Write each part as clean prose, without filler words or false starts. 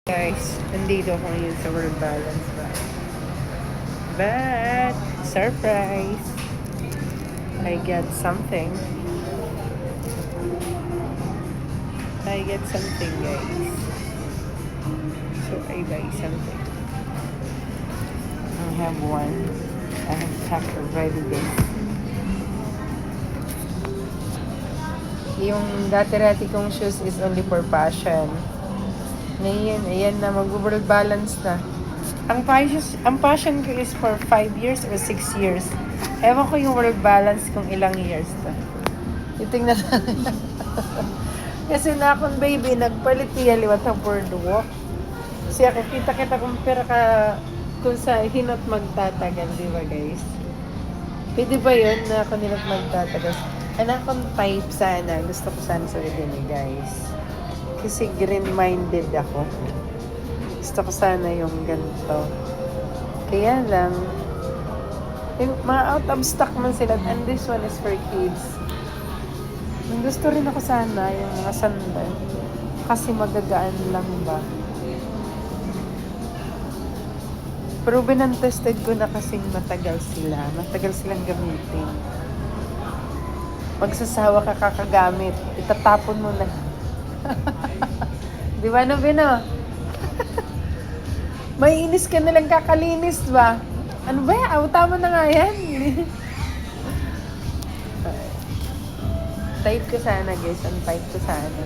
Guys, nandito ako ngayon sa World Balance ba? But, surprise! I get something. Guys. So, I buy something. I have one. I have packed already this. Yung dati-rati kong shoes is only for fashion. Ngayon, ayan na, mag-world balance na. Ang passion ko is for 5 years or 6 years. Ewan ko yung world balance kung ilang years na. Titingnan natin. Kasi na akong baby, nagpalit niya liwat ang boardwalk. Kasi ako, kita kung pera ka kung sa hinot magtatagal, di ba guys? Pwede ba yun na ako hinot magtatagal? Anak akong type sana. Gusto ko sana sa ni guys. Kasi green-minded ako. Gusto ko sana yung ganito. Kaya lang, yung mga out of stock man sila. And this one is for kids. Gusto rin ako sana yung mga sandal. Kasi magagaan lang ba. Proven and tested ko na kasing matagal sila. Matagal silang gamitin. Magsasawa ka kakagamit. Itatapon mo na. Di ba, no, Bino? May inis ka nalang kakalinis ba? Ano ba yan? Tama na nga yan. Type ko sana, guys. Ang type ko sana.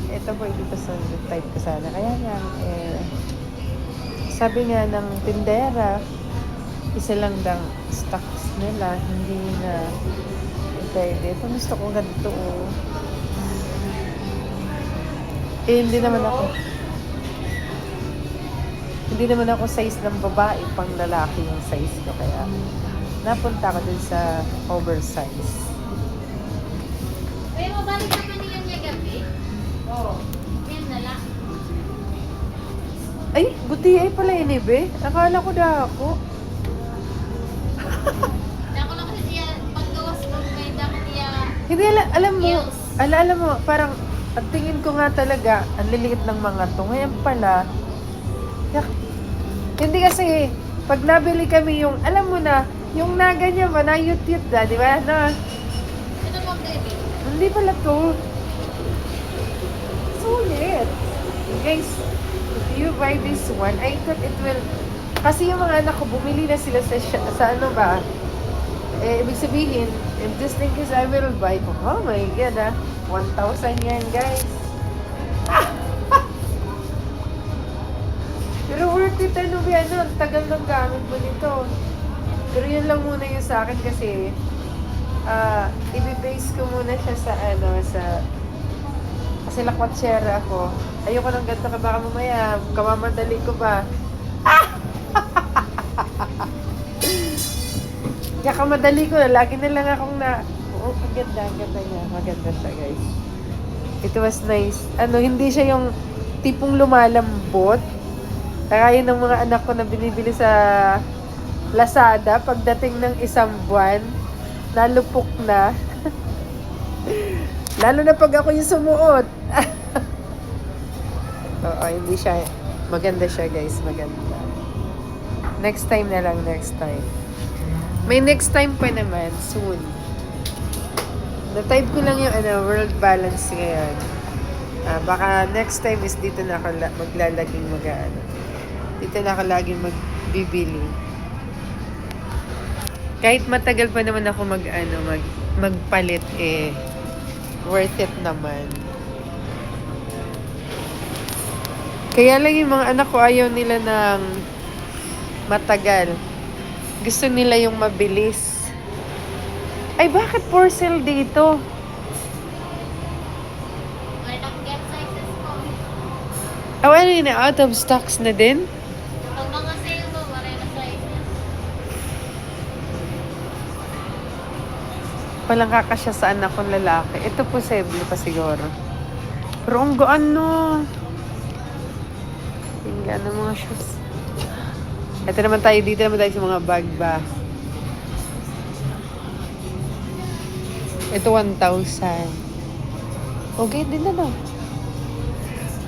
Ito po, dito sa type ko sana. Kaya nga, sabi nga ng tindera, isa lang daw stocks nila. Hindi na pwede. Ito gusto ko ganito. Hindi naman ako size ng babae, pang lalaki yung size ko, kaya napunta ko din sa oversize. Pero mabalik naman niya gabi? Oo. Yan na lang. Ay, buti ay pala yun, Ibe. Akala ko na ako. Dako lang kasi siya, paggawas mo, may dako niya. Hindi, alam mo, parang, at tingin ko nga talaga, ang liliit ng mga to. Ngayon pala, hindi kasi, pag nabili kami yung, alam mo na, yung naganyan ba, na-yut-yut na, di ba? No? Ito po, baby. Hindi pala to. Sulit. Guys, if you buy this one, I thought it will, kasi yung mga anak ko, bumili na sila sa ano ba, ibig sabihin, if just in case I will buy, oh my God, 1,000 yan, guys. Pero worth it, ano ba, ang tagal ng gamit mo nito. Pero yun lang muna yung sa akin kasi, i-base ko muna siya sa, kasi lakwatsera ako. Ayoko ng ganito ka, baka mamaya, kamamadali ko ba. Kakamadali ko na, lagi na lang akong maganda niya. Maganda siya, guys. It was nice. Hindi siya yung tipong lumalambot. Kaya ng mga anak ko na binibili sa Lazada, pagdating ng isang buwan, nalupok na. Lalo na pag ako yung sumuot. Oo, hindi siya. Maganda siya, guys. Maganda. Next time na lang, next time. May next time pa naman, soon. Na-type ko lang yung world balance ngayon. Baka next time is dito na ako maglalaging dito na ako laging magbibili. Kahit matagal pa naman ako magpalit, worth it naman. Kaya lang yung mga anak ko ayaw nila ng matagal. Gusto nila yung mabilis. Ay, bakit for sale dito? Wala nang get sizes mo. Ano yun, out of stocks na din? Pag mga sale mo, wala na sizes. Walang kakasya sa anak kong lalaki. Ito posible pa siguro. Pero ang gaan, no? Tingnan ng mga shoes. Ito naman tayo, dito naman tayo sa mga bag ba. Ito 1,000. Okay din na, no?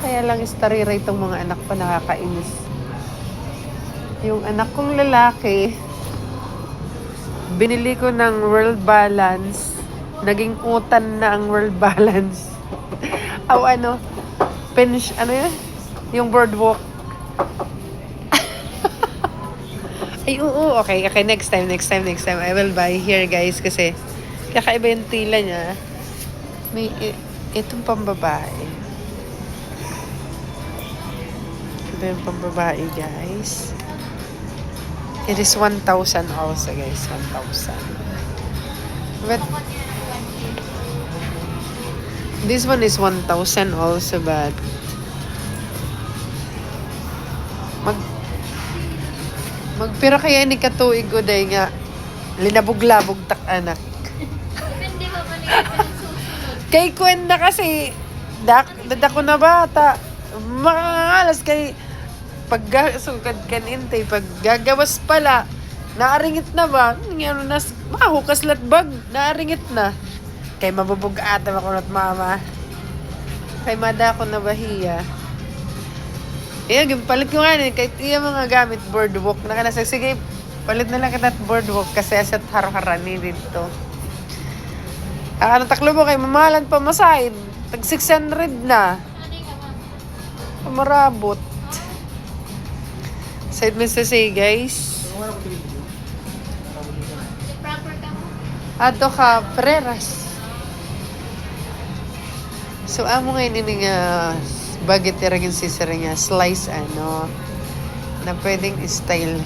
Kaya lang istarira itong mga anak ko, nakakainis. Yung anak kong lalaki, binili ko ng World Balance. Naging utan na ang World Balance. Aw ano, ano yun? Yung boardwalk. Ay, oo, okay, next time, I will buy here, guys, kasi kakaiba yung tila niya. May, itong pambabae. Ito yung pambabae, guys. It is 1,000 also, guys, 1,000. But, this one is 1,000 also, but, magpira kaya ni katuig ko day nga linabog-labog tak anak. Depende ba ba niya sa susunod? Kay Kwen na kasi dadako na bata. Makangalas kay sugad kanintay pag gagawas pala naaringit na ba? Ngano nas mahukas latbag naaringit na. Kay mabubug-ata ako nat mama. Kay mada ko na bahiya. Palit ko nga kahit iya mga gamit boardwalk na kanasag. Sige, palit na lang kita boardwalk kasi asat har-haran ni dito. Ano taklo mo kay mamahalan pa masahin. Tag 600 na. Ano ka ba? Marabot. Side mo sa say, guys. The proper ka mo? Ato ka, Pereras. So, amo ngayon ini nga baget iragin sisira niya, slice ano, na pwedeng style.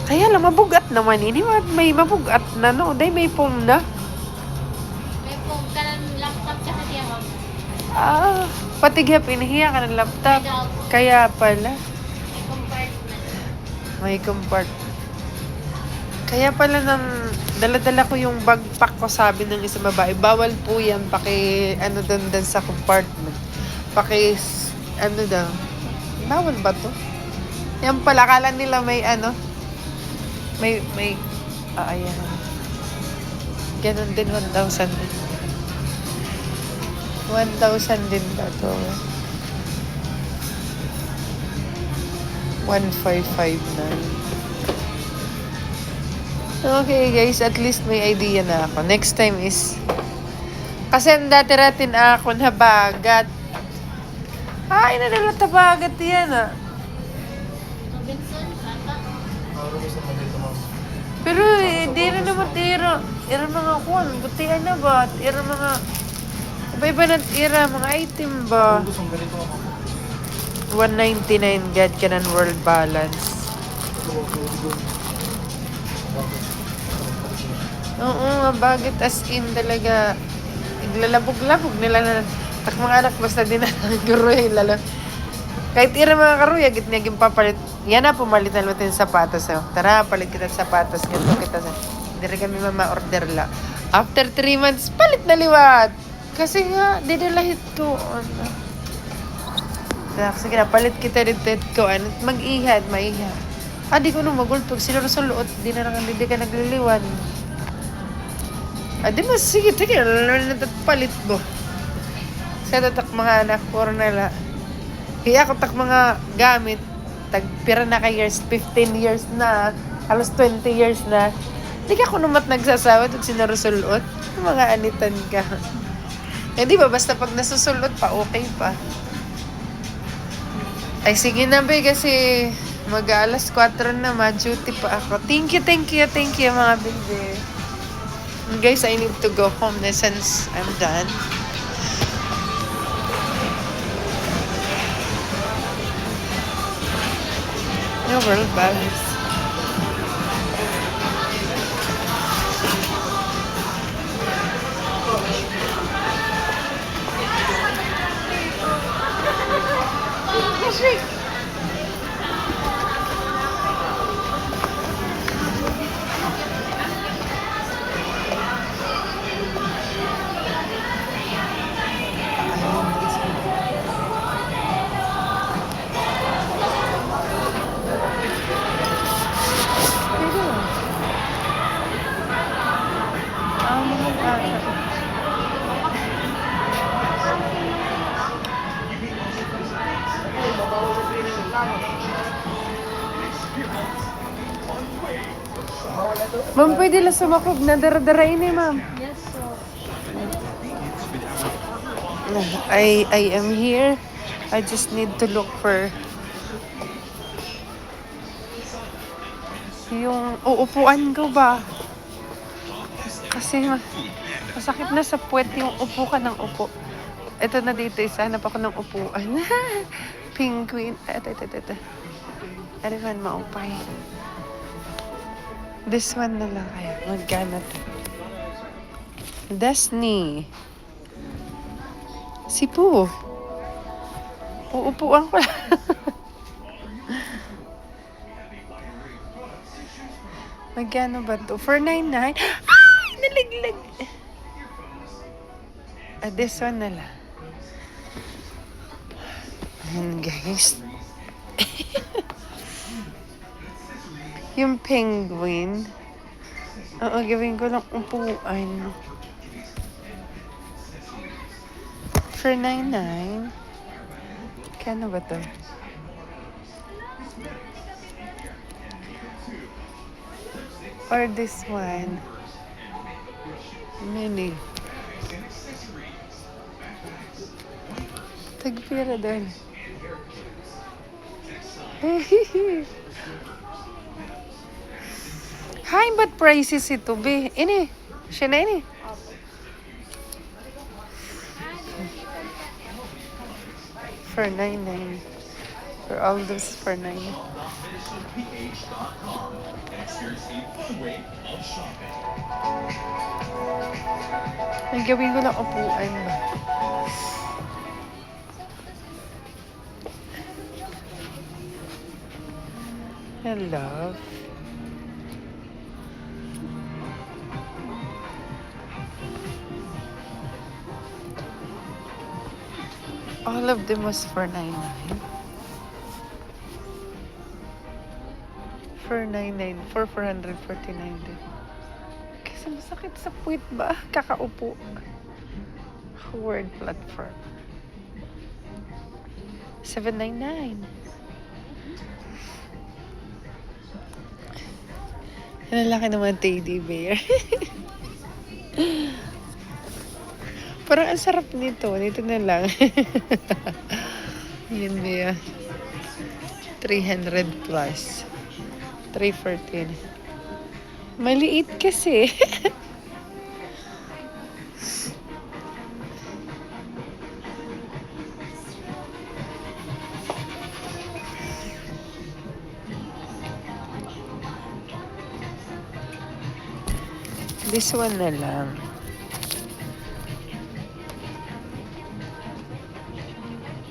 Kaya lang, mabugat naman ini. May mabugat na, no? Day may foam na. May phone ka ng laptop tsaka siya mo. Patigyap, inihiya ka ng laptop. Kaya pala, May compartment. may compart. Kaya pala nang dala-dala ko yung backpack ko, sabi ng isang babae, bawal po yan, ano doon sa compartment. Ano daw, bawal ba to? Yan pala, akala nila may ayan. Ganon din, 1,000 din. 1,000 din ba to? 1,559. Okay, guys, at least may idea na ako. Next time is, kasi ang dati-ratin ako na bagat. Ay, nadala tabagat yan Robinson, bata. Pero di na naman tira. Ira mga kuwan, butihan na ba? Ira mga, iba-iba na tira, mga item ba? 199 gad ka ng World Balance. Oo, bagit as in talaga. Iglalabog-labog nila na. Tak mga anak, basta din na guruy lalo. Kahit ira mga karuya, git niya papalit. Yan na, pumalit na natin sapatos. Tara, palit kita sapatos. Ganito kita sa. Hindi rin kami order la. After 3 months, palit na liwat. Kasi nga, didalahit ko. Sige na, palit kita dito ko. Mag-ihad, maihad. Di ko nung magultog. Sinurusuluot. Di na lang, hindi ka nagliliwan. Di mas, sige, palit mo. Sa tatak mga anak, puro nala. Kaya ako tak mga gamit, tagpira na ka years, 15 years na, halos 20 years na. Di ka ako namat nagsasawa, tag sinarusulot. Mga anitan ka. Di ba, basta pag nasusulot pa, okay pa. Ay, sige na ba, kasi mag-alas 4 na, ma-duty pa ako. Thank you, mga baby. Guys, I need to go home na since I'm done. No World Balance. Ma'am, pwede lang sumakog na daradarain eh, ma'am. Yes, so. I am here. I just need to look for yung uupuan ko ba? Kasi masakit na sa puwet yung upo ka ng upo. Ito na dito, isa hanap ako ng upuan. Penguin. Ito. Ano man maupay? This one na lang kaya. Magkano to? Destiny. Sipu. Uupuan ko lang. Magkano ba to? 499? Ah! Nalaglag! This one na lang. Ayan guys. Yung penguin. Oo, gawin ko lang upuan. 499. Kano ba to? Or this one. Mini. Tagpira doon. Hi, but prices ito, be? Ini. Siya na ini. For 99. For all those for 9. Ang gawin ko lang upuan ba? Hello. All of them was for 99. 499 for 449 din. Kasi masakit sa puwit ba? Kakaupo. Word platform. 799. Ang laki naman teddy bear. Parang ang sarap nito. Nito na lang. Yun ba 300 plus. 314. Maliit kasi. This one na lang.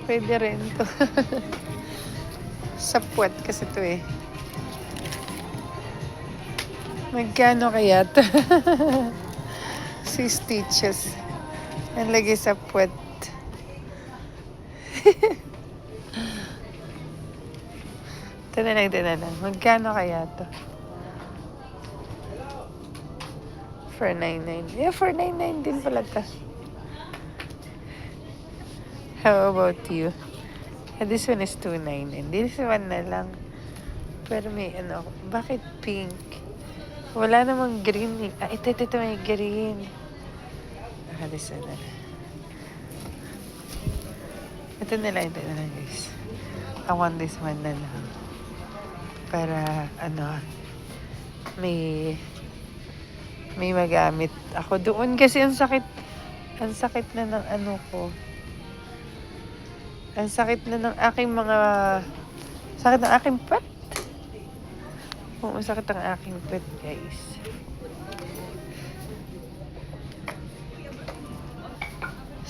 Pwede rin to. Sa puwet kasi to eh. Magkano kaya to? 6 stitches. Ang lagay sa puwet. Ito na lang. Magkano kaya to? 499. Yeah, 499 din pala to. How about you? This one is 299. This one na lang. Pero may ano, bakit pink? Wala namang green eh. Ah, ito may green. This one na lang. Ito na lang guys. I want this one na lang. Para, may magamit ako doon kasi ang sakit na ng ko. Ang sakit na ng aking sakit ng aking pet. Oo, sakit ang aking pet, guys.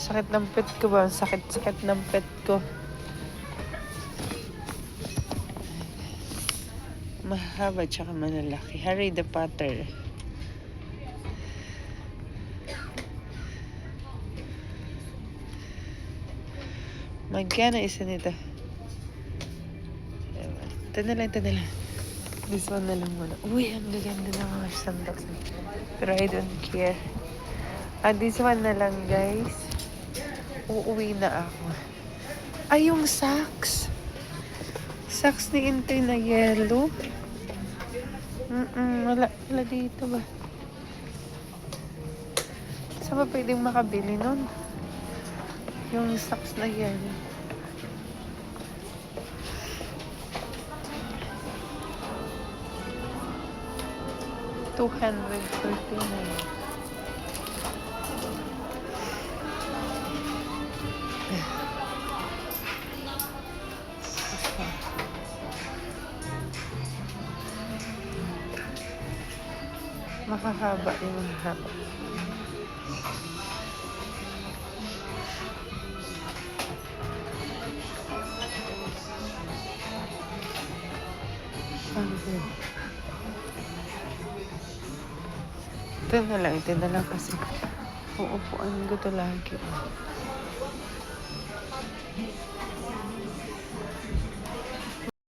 Sakit ng pet ko ba? Sakit ng pet ko. Mahaba tsaka malalaki. Harry the Potter. Magkano isa nito? Ito na lang. This one na lang muna. Uy, ang gaganda ng mga sandals. Pero I don't care. This one na lang, guys. Uuwi na ako. Ay, yung socks. Socks ni Intoy na yellow. Wala dito ba? Saan ba pwedeng makabili nun? Yung socks na yan. $239. Makahaba yung haba. Okay. Ito na lang kasi uupuan ko to lagi.